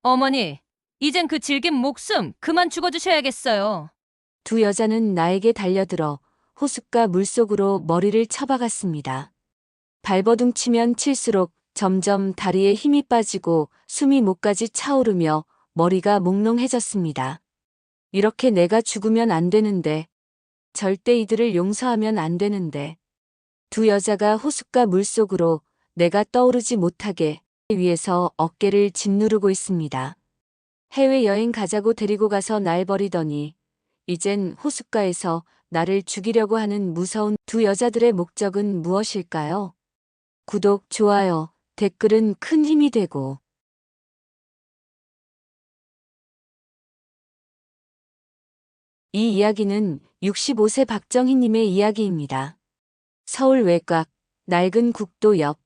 어머니, 이젠 그 질긴 목숨 그만 죽어주셔야겠어요. 두 여자는 나에게 달려들어 호숫가 물속으로 머리를 쳐박았습니다. 발버둥 치면 칠수록 점점 다리에 힘이 빠지고 숨이 목까지 차오르며 머리가 몽롱해졌습니다. 이렇게 내가 죽으면 안 되는데, 절대 이들을 용서하면 안 되는데. 두 여자가 호숫가 물속으로 내가 떠오르지 못하게 위해서 어깨를 짓누르고 있습니다. 해외여행 가자고 데리고 가서 날 버리더니 이젠 호숫가에서 나를 죽이려고 하는 무서운 두 여자들의 목적은 무엇일까요? 구독, 좋아요, 댓글은 큰 힘이 되고. 이 이야기는 65세 박정희님의 이야기입니다. 서울 외곽, 낡은 국도 옆,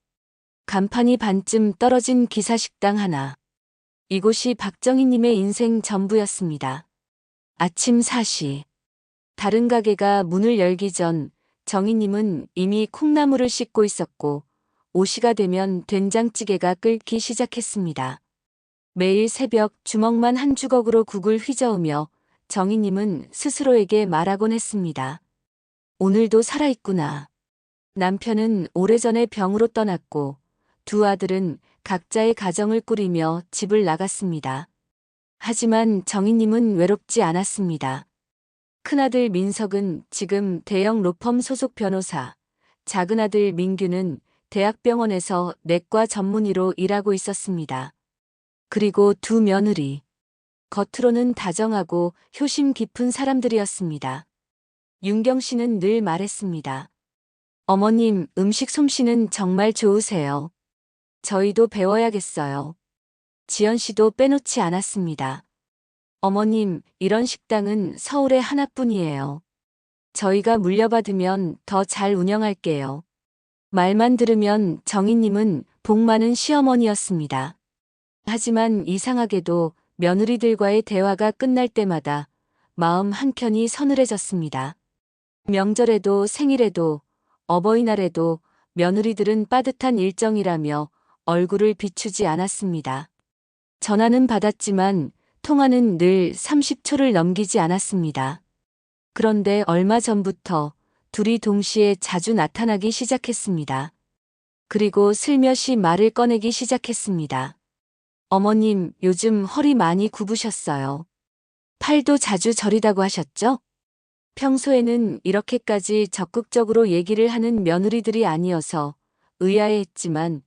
간판이 반쯤 떨어진 기사식당 하나. 이곳이 박정희님의 인생 전부였습니다. 아침 4시. 다른 가게가 문을 열기 전 정희님은 이미 콩나물을 씻고 있었고 5시가 되면 된장찌개가 끓기 시작했습니다. 매일 새벽 주먹만 한 주걱으로 국을 휘저으며 정희님은 스스로에게 말하곤 했습니다. 오늘도 살아있구나. 남편은 오래전에 병으로 떠났고 두 아들은 각자의 가정을 꾸리며 집을 나갔습니다. 하지만 정희님은 외롭지 않았습니다. 큰아들 민석은 지금 대형 로펌 소속 변호사, 작은아들 민규는 대학병원에서 내과 전문의로 일하고 있었습니다. 그리고 두 며느리. 겉으로는 다정하고 효심 깊은 사람들이었습니다. 윤경 씨는 늘 말했습니다. 어머님, 음식 솜씨는 정말 좋으세요. 저희도 배워야겠어요. 지연 씨도 빼놓지 않았습니다. 어머님, 이런 식당은 서울에 하나뿐이에요. 저희가 물려받으면 더 잘 운영할게요. 말만 들으면 정희님은 복 많은 시어머니였습니다. 하지만 이상하게도 며느리들과의 대화가 끝날 때마다 마음 한켠이 서늘해졌습니다. 명절에도 생일에도 어버이날에도 며느리들은 빠듯한 일정이라며 얼굴을 비추지 않았습니다. 전화는 받았지만 통화는 늘 30초를 넘기지 않았습니다. 그런데 얼마 전부터 둘이 동시에 자주 나타나기 시작했습니다. 그리고 슬며시 말을 꺼내기 시작했습니다. 어머님, 요즘 허리 많이 굽으셨어요. 팔도 자주 저리다고 하셨죠? 평소에는 이렇게까지 적극적으로 얘기를 하는 며느리들이 아니어서 의아해했지만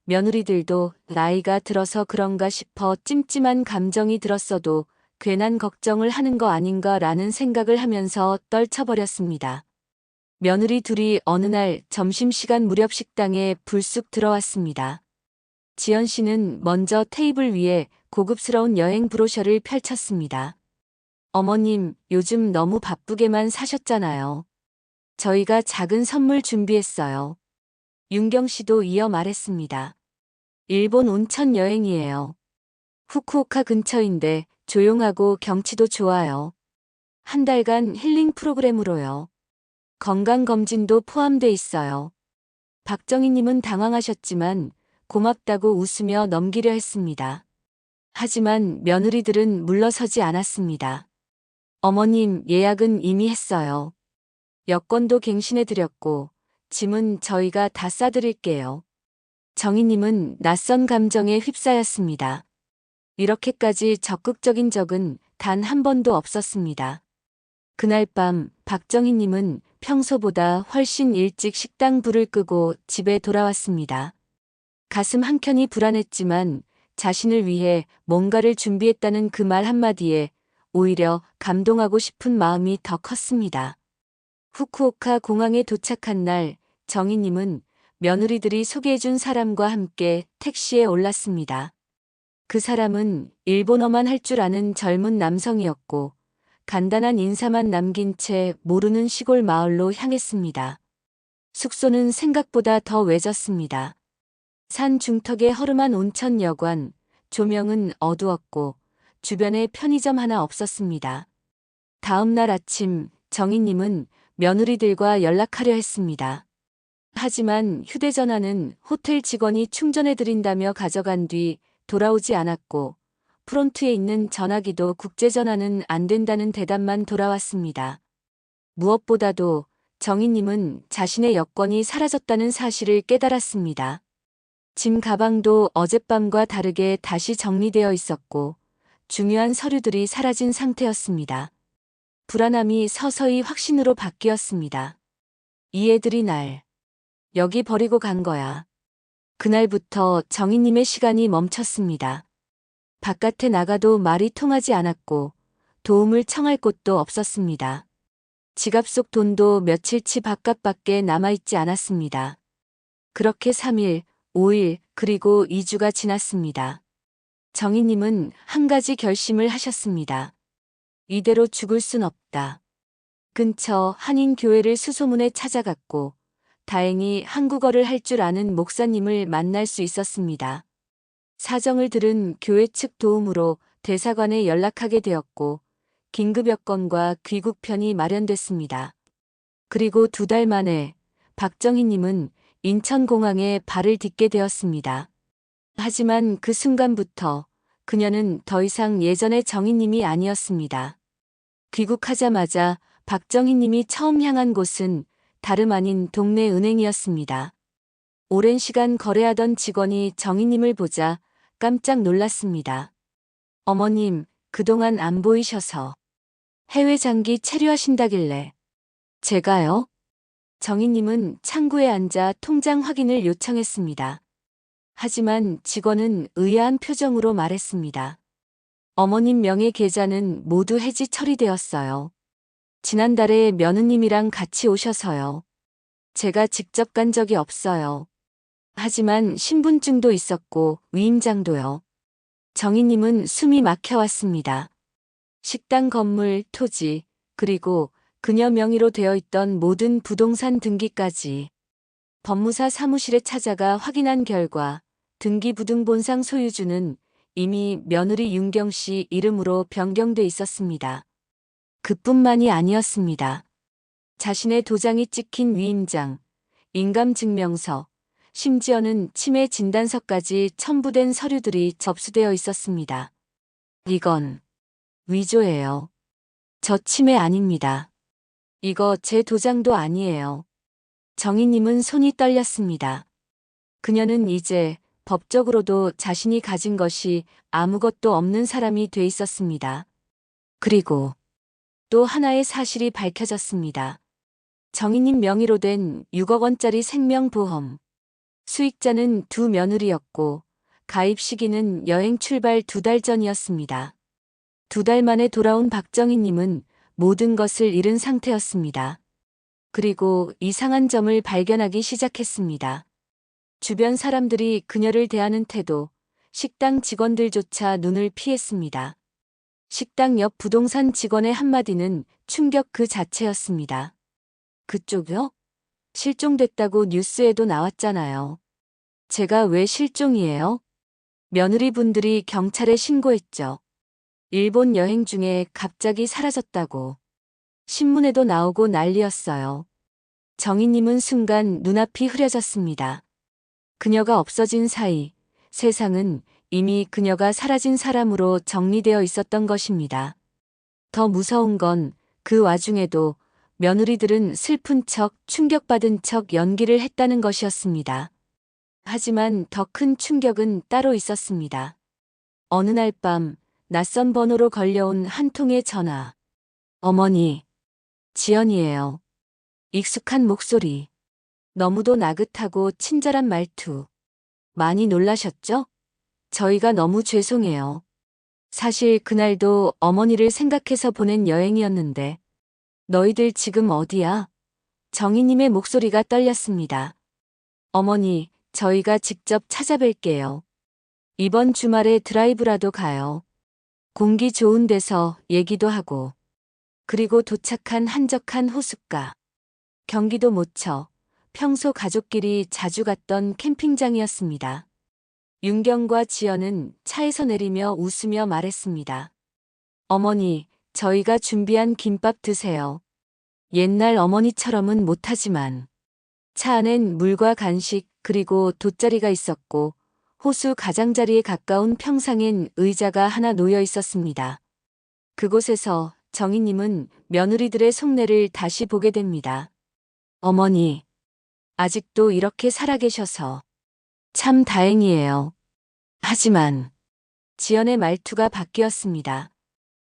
며느리들도 나이가 들어서 그런가 싶어 찜찜한 감정이 들었어도 괜한 걱정을 하는 거 아닌가라는 생각을 하면서 떨쳐버렸습니다. 며느리 둘이 어느 날 점심시간 무렵 식당에 불쑥 들어왔습니다. 지연 씨는 먼저 테이블 위에 고급스러운 여행 브로셔를 펼쳤습니다. 어머님, 요즘 너무 바쁘게만 사셨잖아요. 저희가 작은 선물 준비했어요. 윤경 씨도 이어 말했습니다. 일본 온천 여행이에요. 후쿠오카 근처인데 조용하고 경치도 좋아요. 한 달간 힐링 프로그램으로요. 건강검진도 포함돼 있어요. 박정희님은 당황하셨지만 고맙다고 웃으며 넘기려 했습니다. 하지만 며느리들은 물러서지 않았습니다. 어머님, 예약은 이미 했어요. 여권도 갱신해드렸고 짐은 저희가 다 싸드릴게요. 정희님은 낯선 감정에 휩싸였습니다. 이렇게까지 적극적인 적은 단 한 번도 없었습니다. 그날 밤 박정희님은 평소보다 훨씬 일찍 식당 불을 끄고 집에 돌아왔습니다. 가슴 한켠이 불안했지만 자신을 위해 뭔가를 준비했다는 그 말 한마디에 오히려 감동하고 싶은 마음이 더 컸습니다. 후쿠오카 공항에 도착한 날 정희님은 며느리들이 소개해준 사람과 함께 택시에 올랐습니다. 그 사람은 일본어만 할 줄 아는 젊은 남성이었고 간단한 인사만 남긴 채 모르는 시골 마을로 향했습니다. 숙소는 생각보다 더 외졌습니다. 산 중턱의 허름한 온천 여관, 조명은 어두웠고 주변에 편의점 하나 없었습니다. 다음 날 아침 정희님은 며느리들과 연락하려 했습니다. 하지만 휴대전화는 호텔 직원이 충전해드린다며 가져간 뒤 돌아오지 않았고 프론트에 있는 전화기도 국제전화는 안 된다는 대답만 돌아왔습니다. 무엇보다도 정희님은 자신의 여권이 사라졌다는 사실을 깨달았습니다. 짐 가방도 어젯밤과 다르게 다시 정리되어 있었고 중요한 서류들이 사라진 상태였습니다. 불안함이 서서히 확신으로 바뀌었습니다. 이 애들이 날 여기 버리고 간 거야. 그날부터 정희님의 시간이 멈췄습니다. 바깥에 나가도 말이 통하지 않았고 도움을 청할 곳도 없었습니다. 지갑 속 돈도 며칠치 바깥밖에 남아있지 않았습니다. 그렇게 3일, 5일, 그리고 2주가 지났습니다. 정희님은 한 가지 결심을 하셨습니다. 이대로 죽을 순 없다. 근처 한인교회를 수소문해 찾아갔고 다행히 한국어를 할 줄 아는 목사님을 만날 수 있었습니다. 사정을 들은 교회 측 도움으로 대사관에 연락하게 되었고 긴급 여권과 귀국편이 마련됐습니다. 그리고 2달 만에 박정희님은 인천공항에 발을 딛게 되었습니다. 하지만 그 순간부터 그녀는 더 이상 예전의 정희님이 아니었습니다. 귀국하자마자 박정희님이 처음 향한 곳은 다름 아닌 동네 은행이었습니다. 오랜 시간 거래하던 직원이 정희님을 보자 깜짝 놀랐습니다. 어머님, 그동안 안 보이셔서 해외 장기 체류하신다길래. 제가요? 정희님은 창구에 앉아 통장 확인을 요청했습니다. 하지만 직원은 의아한 표정으로 말했습니다. 어머님 명의 계좌는 모두 해지 처리되었어요. 지난달에 며느님이랑 같이 오셔서요. 제가 직접 간 적이 없어요. 하지만 신분증도 있었고 위임장도요. 정희님은 숨이 막혀왔습니다. 식당 건물, 토지, 그리고 그녀 명의로 되어 있던 모든 부동산 등기까지 법무사 사무실에 찾아가 확인한 결과 등기부등본상 소유주는 이미 며느리 윤경 씨 이름으로 변경돼 있었습니다. 그뿐만이 아니었습니다. 자신의 도장이 찍힌 위임장, 인감증명서, 심지어는 치매 진단서까지 첨부된 서류들이 접수되어 있었습니다. 이건 위조예요. 저 치매 아닙니다. 이거 제 도장도 아니에요. 정희님은 손이 떨렸습니다. 그녀는 이제 법적으로도 자신이 가진 것이 아무것도 없는 사람이 돼 있었습니다. 그리고 또 하나의 사실이 밝혀졌습니다. 정희님 명의로 된 6억 원짜리 생명보험. 수익자는 2 며느리였고 가입 시기는 여행 출발 2달 전이었습니다. 2달 만에 돌아온 박정희님은 모든 것을 잃은 상태였습니다. 그리고 이상한 점을 발견하기 시작했습니다. 주변 사람들이 그녀를 대하는 태도, 식당 직원들조차 눈을 피했습니다. 식당 옆 부동산 직원의 한마디는 충격 그 자체였습니다. 그쪽요? 실종됐다고 뉴스에도 나왔잖아요. 제가 왜 실종이에요? 며느리분들이 경찰에 신고했죠. 일본 여행 중에 갑자기 사라졌다고. 신문에도 나오고 난리였어요. 정희님은 순간 눈앞이 흐려졌습니다. 그녀가 없어진 사이 세상은 이미 그녀가 사라진 사람으로 정리되어 있었던 것입니다. 더 무서운 건 그 와중에도 며느리들은 슬픈 척, 충격받은 척 연기를 했다는 것이었습니다. 하지만 더 큰 충격은 따로 있었습니다. 어느 날 밤 낯선 번호로 걸려온 한 통의 전화. 어머니, 지연이에요. 익숙한 목소리. 너무도 나긋하고 친절한 말투. 많이 놀라셨죠? 저희가 너무 죄송해요. 사실 그날도 어머니를 생각해서 보낸 여행이었는데. 너희들 지금 어디야? 정희님의 목소리가 떨렸습니다. 어머니, 저희가 직접 찾아뵐게요. 이번 주말에 드라이브라도 가요. 공기 좋은 데서 얘기도 하고. 그리고 도착한 한적한 호숫가. 경기도 모처, 평소 가족끼리 자주 갔던 캠핑장이었습니다. 윤경과 지연은 차에서 내리며 웃으며 말했습니다. 어머니, 저희가 준비한 김밥 드세요. 옛날 어머니처럼은 못하지만. 차 안엔 물과 간식 그리고 돗자리가 있었고 호수 가장자리에 가까운 평상엔 의자가 하나 놓여 있었습니다. 그곳에서 정희님은 며느리들의 속내를 다시 보게 됩니다. 어머니, 아직도 이렇게 살아계셔서 참 다행이에요. 하지만 지연의 말투가 바뀌었습니다.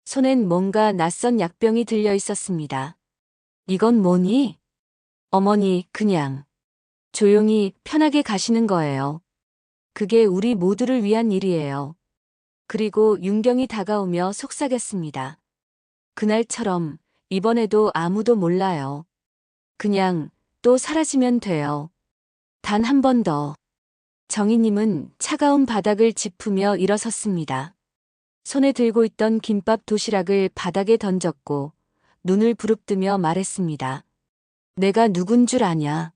손엔 뭔가 낯선 약병이 들려 있었습니다. 이건 뭐니? 어머니, 그냥 조용히 편하게 가시는 거예요. 그게 우리 모두를 위한 일이에요. 그리고 윤경이 다가오며 속삭였습니다. 그날처럼 이번에도 아무도 몰라요. 그냥 또 사라지면 돼요. 단 한 번 더. 정희님은 차가운 바닥을 짚으며 일어섰습니다. 손에 들고 있던 김밥 도시락을 바닥에 던졌고 눈을 부릅뜨며 말했습니다. 내가 누군 줄 아냐?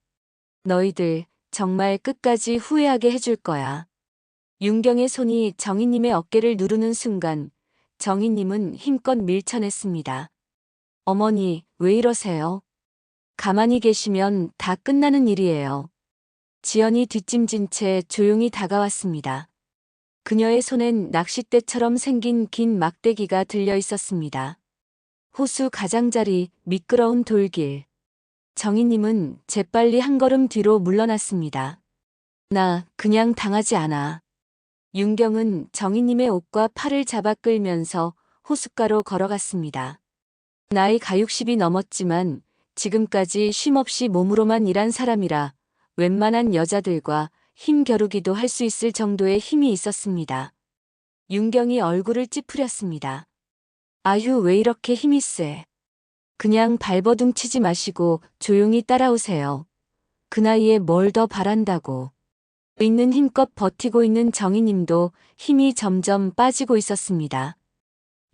너희들 정말 끝까지 후회하게 해줄 거야. 윤경의 손이 정희님의 어깨를 누르는 순간 정희님은 힘껏 밀쳐냈습니다. 어머니, 왜 이러세요? 가만히 계시면 다 끝나는 일이에요. 지연이 뒷짐진 채 조용히 다가왔습니다. 그녀의 손엔 낚싯대처럼 생긴 긴 막대기가 들려 있었습니다. 호수 가장자리, 미끄러운 돌길. 정희님은 재빨리 한 걸음 뒤로 물러났습니다. 나 그냥 당하지 않아. 윤경은 정희님의 옷과 팔을 잡아 끌면서 호숫가로 걸어갔습니다. 나이가 60이 넘었지만 지금까지 쉼없이 몸으로만 일한 사람이라 웬만한 여자들과 힘겨루기도 할 수 있을 정도의 힘이 있었습니다. 윤경이 얼굴을 찌푸렸습니다. 아휴, 왜 이렇게 힘이 세? 그냥 발버둥 치지 마시고 조용히 따라오세요. 그 나이에 뭘 더 바란다고. 있는 힘껏 버티고 있는 정희님도 힘이 점점 빠지고 있었습니다.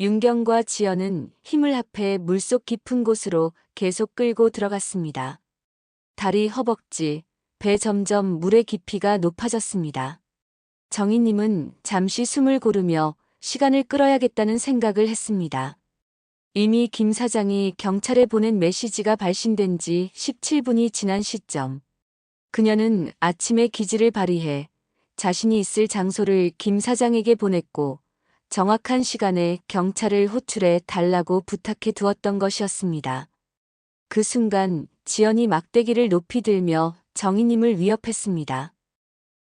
윤경과 지연은 힘을 합해 물속 깊은 곳으로 계속 끌고 들어갔습니다. 다리, 허벅지, 배 점점 물의 깊이가 높아졌습니다. 정희님은 잠시 숨을 고르며 시간을 끌어야겠다는 생각을 했습니다. 이미 김 사장이 경찰에 보낸 메시지가 발신된 지 17분이 지난 시점. 그녀는 아침에 기지를 발휘해 자신이 있을 장소를 김 사장에게 보냈고 정확한 시간에 경찰을 호출해 달라고 부탁해 두었던 것이었습니다. 그 순간 지연이 막대기를 높이 들며 정희님을 위협했습니다.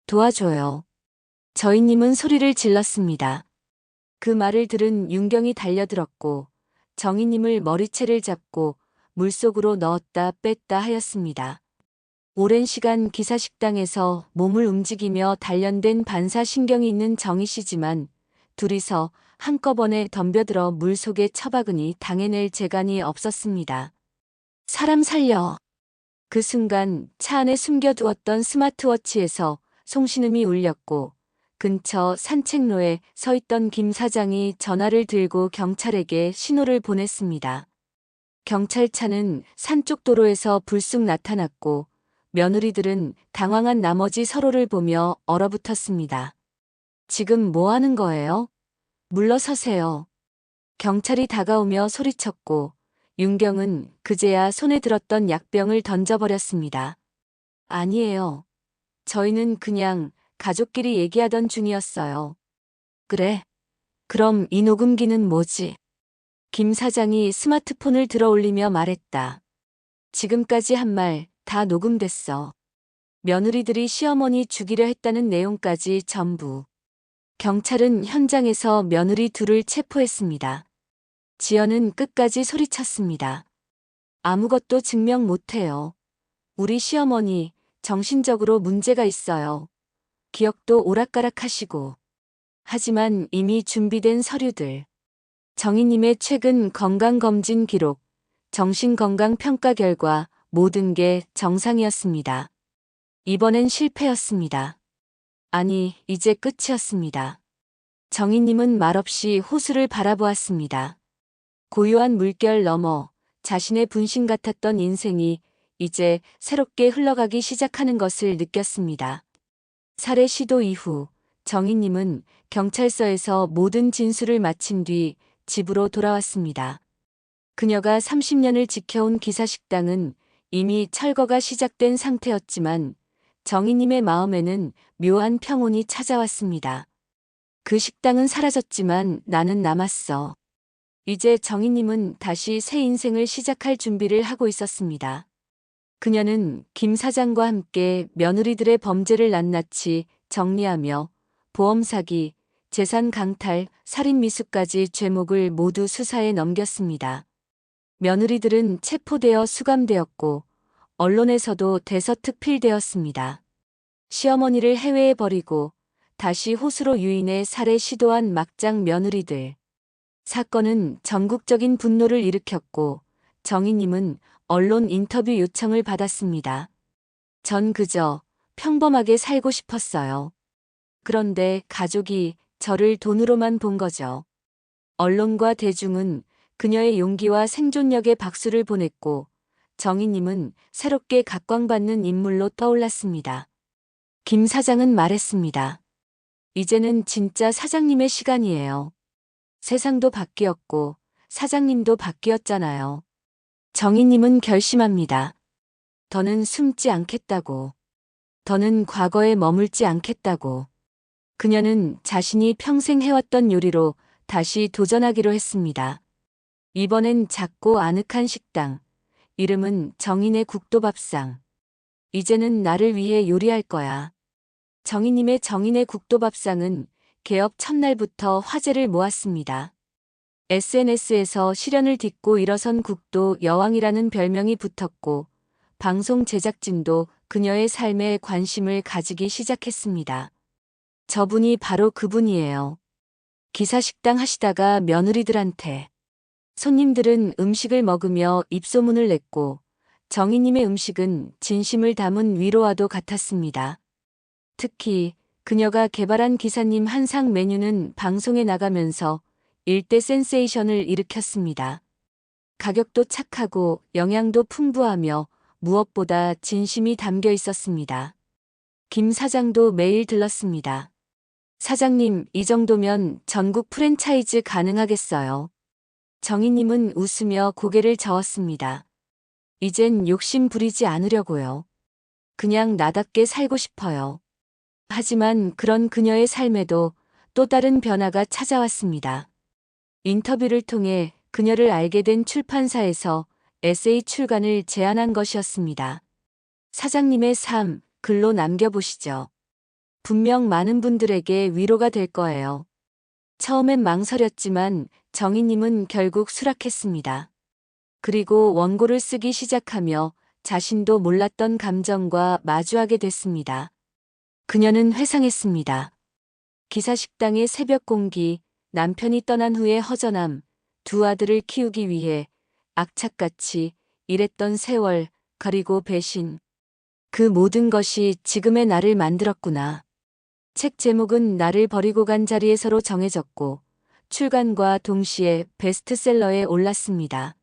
도와줘요. 저희님은 소리를 질렀습니다. 그 말을 들은 윤경이 달려들었고 정희님을 머리채를 잡고 물속으로 넣었다 뺐다 하였습니다. 오랜 시간 기사식당에서 몸을 움직이며 단련된 반사신경이 있는 정희 씨지만 둘이서 한꺼번에 덤벼들어 물속에 처박으니 당해낼 재간이 없었습니다. 사람 살려. 그 순간 차 안에 숨겨두었던 스마트워치에서 송신음이 울렸고 근처 산책로에 서 있던 김 사장이 전화를 들고 경찰에게 신호를 보냈습니다. 경찰차는 산쪽 도로에서 불쑥 나타났고 며느리들은 당황한 나머지 서로를 보며 얼어붙었습니다. 지금 뭐 하는 거예요? 물러서세요. 경찰이 다가오며 소리쳤고 윤경은 그제야 손에 들었던 약병을 던져버렸습니다. 아니에요. 저희는 그냥 가족끼리 얘기하던 중이었어요. 그래. 그럼 이 녹음기는 뭐지? 김 사장이 스마트폰을 들어 올리며 말했다. 지금까지 한 말 다 녹음됐어. 며느리들이 시어머니 죽이려 했다는 내용까지 전부. 경찰은 현장에서 며느리 둘을 체포했습니다. 지연은 끝까지 소리쳤습니다. 아무것도 증명 못해요. 우리 시어머니 정신적으로 문제가 있어요. 기억도 오락가락하시고. 하지만 이미 준비된 서류들. 정희님의 최근 건강검진 기록, 정신건강평가 결과 모든 게 정상이었습니다. 이번엔 실패였습니다. 아니, 이제 끝이었습니다. 정희님은 말없이 호수를 바라보았습니다. 고요한 물결 너머 자신의 분신 같았던 인생이 이제 새롭게 흘러가기 시작하는 것을 느꼈습니다. 살해 시도 이후 정희님은 경찰서에서 모든 진술을 마친 뒤 집으로 돌아왔습니다. 그녀가 30년을 지켜온 기사식당은 이미 철거가 시작된 상태였지만 정희님의 마음에는 묘한 평온이 찾아왔습니다. 그 식당은 사라졌지만 나는 남았어. 이제 정희님은 다시 새 인생을 시작할 준비를 하고 있었습니다. 그녀는 김 사장과 함께 며느리들의 범죄를 낱낱이 정리하며 보험 사기, 재산 강탈, 살인 미수까지 죄목을 모두 수사에 넘겼습니다. 며느리들은 체포되어 수감되었고 언론에서도 대서특필되었습니다. 시어머니를 해외에 버리고 다시 호수로 유인해 살해 시도한 막장 며느리들. 사건은 전국적인 분노를 일으켰고 정희님은 언론 인터뷰 요청을 받았습니다. 전 그저 평범하게 살고 싶었어요. 그런데 가족이 저를 돈으로만 본 거죠. 언론과 대중은 그녀의 용기와 생존력에 박수를 보냈고 정희님은 새롭게 각광받는 인물로 떠올랐습니다. 김 사장은 말했습니다. 이제는 진짜 사장님의 시간이에요. 세상도 바뀌었고 사장님도 바뀌었잖아요. 정희님은 결심합니다. 더는 숨지 않겠다고. 더는 과거에 머물지 않겠다고. 그녀는 자신이 평생 해왔던 요리로 다시 도전하기로 했습니다. 이번엔 작고 아늑한 식당. 이름은 정인의 국도밥상. 이제는 나를 위해 요리할 거야. 정희님의 정인의 국도밥상은 개업 첫날부터 화제를 모았습니다. SNS에서 시련을 딛고 일어선 국도 여왕이라는 별명이 붙었고 방송 제작진도 그녀의 삶에 관심을 가지기 시작했습니다. 저분이 바로 그분이에요. 기사식당 하시다가 며느리들한테. 손님들은 음식을 먹으며 입소문을 냈고 정희님의 음식은 진심을 담은 위로와도 같았습니다. 특히 그녀가 개발한 기사님 한상 메뉴는 방송에 나가면서 일대 센세이션을 일으켰습니다. 가격도 착하고 영양도 풍부하며 무엇보다 진심이 담겨 있었습니다. 김 사장도 매일 들렀습니다. 사장님, 이 정도면 전국 프랜차이즈 가능하겠어요. 정희님은 웃으며 고개를 저었습니다. 이젠 욕심 부리지 않으려고요. 그냥 나답게 살고 싶어요. 하지만 그런 그녀의 삶에도 또 다른 변화가 찾아왔습니다. 인터뷰를 통해 그녀를 알게 된 출판사에서 에세이 출간을 제안한 것이었습니다. 사장님의 삶, 글로 남겨보시죠. 분명 많은 분들에게 위로가 될 거예요. 처음엔 망설였지만 정희님은 결국 수락했습니다. 그리고 원고를 쓰기 시작하며 자신도 몰랐던 감정과 마주하게 됐습니다. 그녀는 회상했습니다. 기사식당의 새벽 공기, 남편이 떠난 후의 허전함, 두 아들을 키우기 위해 악착같이 일했던 세월, 그리고 배신. 그 모든 것이 지금의 나를 만들었구나. 책 제목은 나를 버리고 간 자리에서로 정해졌고 출간과 동시에 베스트셀러에 올랐습니다.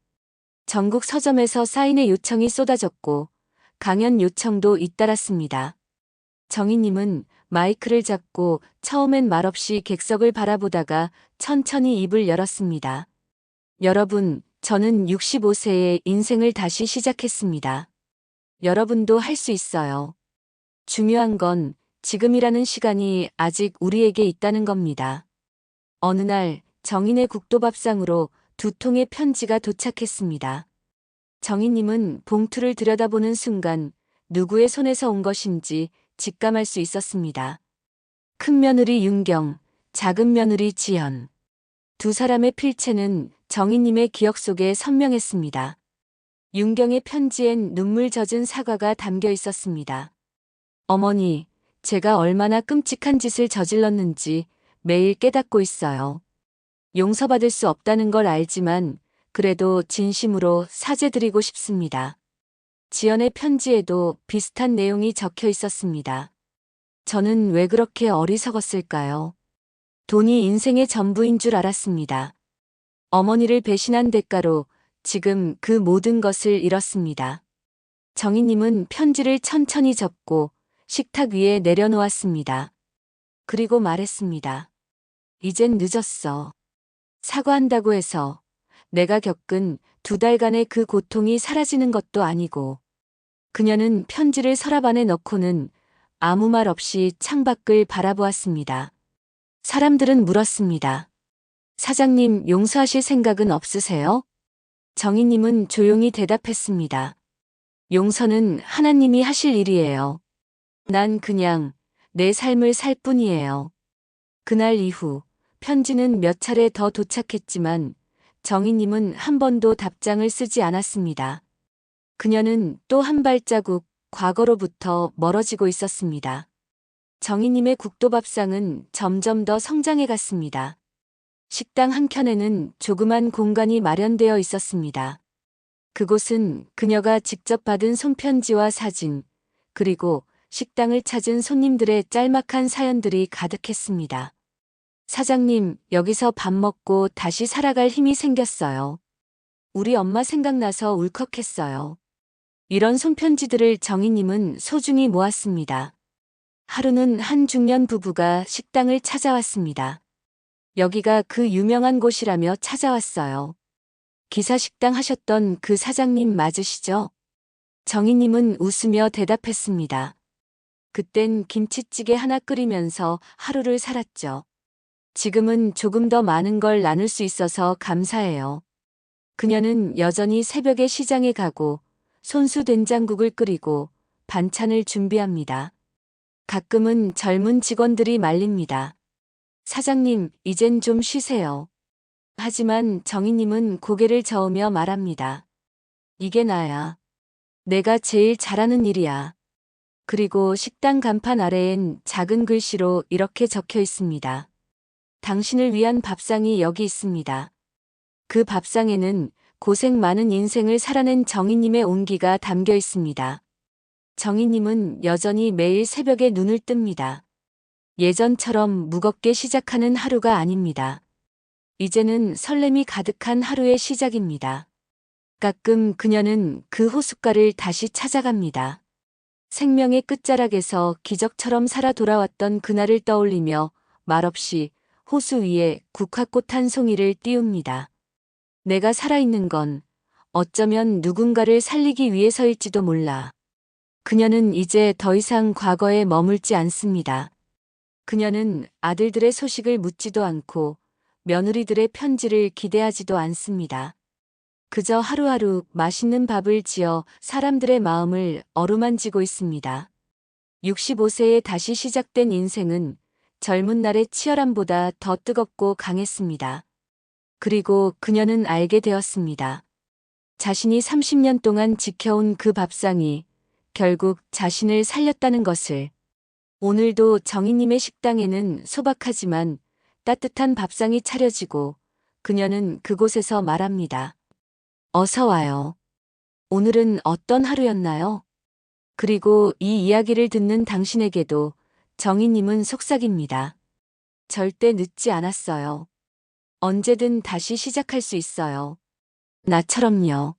전국 서점에서 사인의 요청이 쏟아졌고 강연 요청도 잇따랐습니다. 정희님은 마이크를 잡고 처음엔 말없이 객석을 바라보다가 천천히 입을 열었습니다. 여러분, 저는 65세에 인생을 다시 시작했습니다. 여러분도 할 수 있어요. 중요한 건 지금이라는 시간이 아직 우리에게 있다는 겁니다. 어느 날 정인의 국도밥상으로 2통의 편지가 도착했습니다. 정희님은 봉투를 들여다보는 순간 누구의 손에서 온 것인지 직감할 수 있었습니다. 큰 며느리 윤경, 작은 며느리 지연. 두 사람의 필체는 정희님의 기억 속에 선명했습니다. 윤경의 편지엔 눈물 젖은 사과가 담겨 있었습니다. 어머니, 제가 얼마나 끔찍한 짓을 저질렀는지 매일 깨닫고 있어요. 용서받을 수 없다는 걸 알지만 그래도 진심으로 사죄드리고 싶습니다. 지연의 편지에도 비슷한 내용이 적혀 있었습니다. 저는 왜 그렇게 어리석었을까요? 돈이 인생의 전부인 줄 알았습니다. 어머니를 배신한 대가로 지금 그 모든 것을 잃었습니다. 정희님은 편지를 천천히 접고 식탁 위에 내려놓았습니다. 그리고 말했습니다. 이젠 늦었어. 사과한다고 해서 내가 겪은 2달간의 그 고통이 사라지는 것도 아니고. 그녀는 편지를 서랍 안에 넣고는 아무 말 없이 창밖을 바라보았습니다. 사람들은 물었습니다. 사장님, 용서하실 생각은 없으세요? 정희님은 조용히 대답했습니다. 용서는 하나님이 하실 일이에요. 난 그냥 내 삶을 살 뿐이에요. 그날 이후 편지는 몇 차례 더 도착했지만 정희님은 한 번도 답장을 쓰지 않았습니다. 그녀는 또 한 발자국 과거로부터 멀어지고 있었습니다. 정희님의 국도밥상은 점점 더 성장해 갔습니다. 식당 한켠에는 조그만 공간이 마련되어 있었습니다. 그곳은 그녀가 직접 받은 손편지와 사진, 그리고 식당을 찾은 손님들의 짤막한 사연들이 가득했습니다. 사장님, 여기서 밥 먹고 다시 살아갈 힘이 생겼어요. 우리 엄마 생각나서 울컥했어요. 이런 손편지들을 정희님은 소중히 모았습니다. 하루는 한 중년 부부가 식당을 찾아왔습니다. 여기가 그 유명한 곳이라며 찾아왔어요. 기사식당 하셨던 그 사장님 맞으시죠? 정희님은 웃으며 대답했습니다. 그땐 김치찌개 하나 끓이면서 하루를 살았죠. 지금은 조금 더 많은 걸 나눌 수 있어서 감사해요. 그녀는 여전히 새벽에 시장에 가고 손수 된장국을 끓이고 반찬을 준비합니다. 가끔은 젊은 직원들이 말립니다. 사장님, 이젠 좀 쉬세요. 하지만 정희님은 고개를 저으며 말합니다. 이게 나야. 내가 제일 잘하는 일이야. 그리고 식당 간판 아래엔 작은 글씨로 이렇게 적혀 있습니다. 당신을 위한 밥상이 여기 있습니다. 그 밥상에는 고생 많은 인생을 살아낸 정희님의 온기가 담겨 있습니다. 정희님은 여전히 매일 새벽에 눈을 뜹니다. 예전처럼 무겁게 시작하는 하루가 아닙니다. 이제는 설렘이 가득한 하루의 시작입니다. 가끔 그녀는 그 호숫가를 다시 찾아갑니다. 생명의 끝자락에서 기적처럼 살아 돌아왔던 그날을 떠올리며 말없이 호수 위에 국화꽃 한 송이를 띄웁니다. 내가 살아있는 건 어쩌면 누군가를 살리기 위해서일지도 몰라. 그녀는 이제 더 이상 과거에 머물지 않습니다. 그녀는 아들들의 소식을 묻지도 않고 며느리들의 편지를 기대하지도 않습니다. 그저 하루하루 맛있는 밥을 지어 사람들의 마음을 어루만지고 있습니다. 65세에 다시 시작된 인생은 젊은 날의 치열함보다 더 뜨겁고 강했습니다. 그리고 그녀는 알게 되었습니다. 자신이 30년 동안 지켜온 그 밥상이 결국 자신을 살렸다는 것을. 오늘도 정희님의 식당에는 소박하지만 따뜻한 밥상이 차려지고 그녀는 그곳에서 말합니다. 어서 와요. 오늘은 어떤 하루였나요? 그리고 이 이야기를 듣는 당신에게도 정희님은 속삭입니다. 절대 늦지 않았어요. 언제든 다시 시작할 수 있어요. 나처럼요.